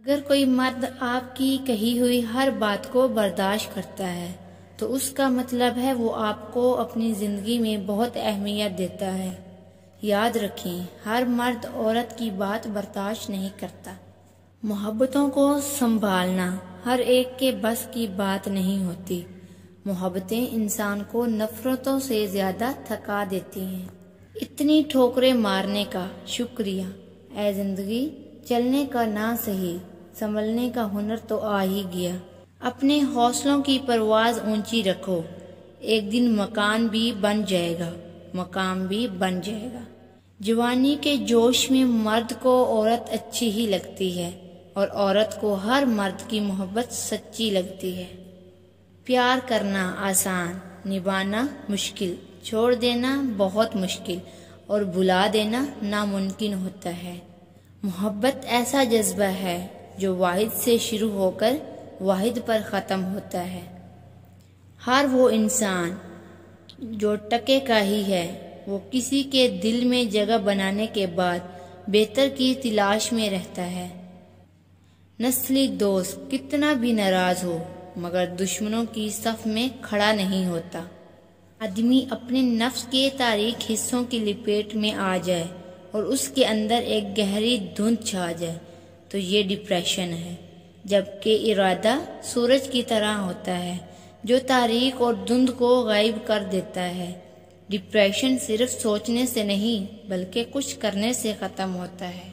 اگر کوئی مرد آپ کی کہی ہوئی ہر بات کو برداشت کرتا ہے تو اس کا مطلب ہے وہ آپ کو اپنی زندگی میں بہت اہمیت دیتا ہے۔ یاد رکھیں، ہر مرد عورت کی بات برداشت نہیں کرتا۔ محبتوں کو سنبھالنا ہر ایک کے بس کی بات نہیں ہوتی۔ محبتیں انسان کو نفرتوں سے زیادہ تھکا دیتی ہیں۔ اتنی ٹھوکریں مارنے کا شکریہ، اے زندگی، چلنے کا نہ سہی، سنبھلنے کا ہنر تو آ ہی گیا۔ اپنے حوصلوں کی پرواز اونچی رکھو، ایک دن مکان بھی بن جائے گا، مقام بھی بن جائے گا۔ جوانی کے جوش میں مرد کو عورت اچھی ہی لگتی ہے اور عورت کو ہر مرد کی محبت سچی لگتی ہے۔ پیار کرنا آسان، نبھانا مشکل، چھوڑ دینا بہت مشکل اور بھلا دینا ناممکن ہوتا ہے۔ محبت ایسا جذبہ ہے جو واحد سے شروع ہو کر واحد پر ختم ہوتا ہے۔ ہر وہ انسان جو ٹکے کا ہی ہے، وہ کسی کے دل میں جگہ بنانے کے بعد بہتر کی تلاش میں رہتا ہے۔ نسلی دوست کتنا بھی ناراض ہو مگر دشمنوں کی صف میں کھڑا نہیں ہوتا۔ آدمی اپنے نفس کے تاریک حصوں کی لپیٹ میں آ جائے اور اس کے اندر ایک گہری دھند چھا جائے تو یہ ڈپریشن ہے، جبکہ ارادہ سورج کی طرح ہوتا ہے جو تاریک اور دھند کو غائب کر دیتا ہے۔ ڈپریشن صرف سوچنے سے نہیں بلکہ کچھ کرنے سے ختم ہوتا ہے۔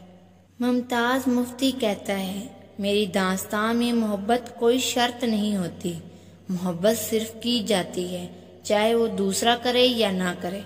ممتاز مفتی کہتا ہے، میری داستاں میں محبت کوئی شرط نہیں ہوتی، محبت صرف کی جاتی ہے، چاہے وہ دوسرا کرے یا نہ کرے۔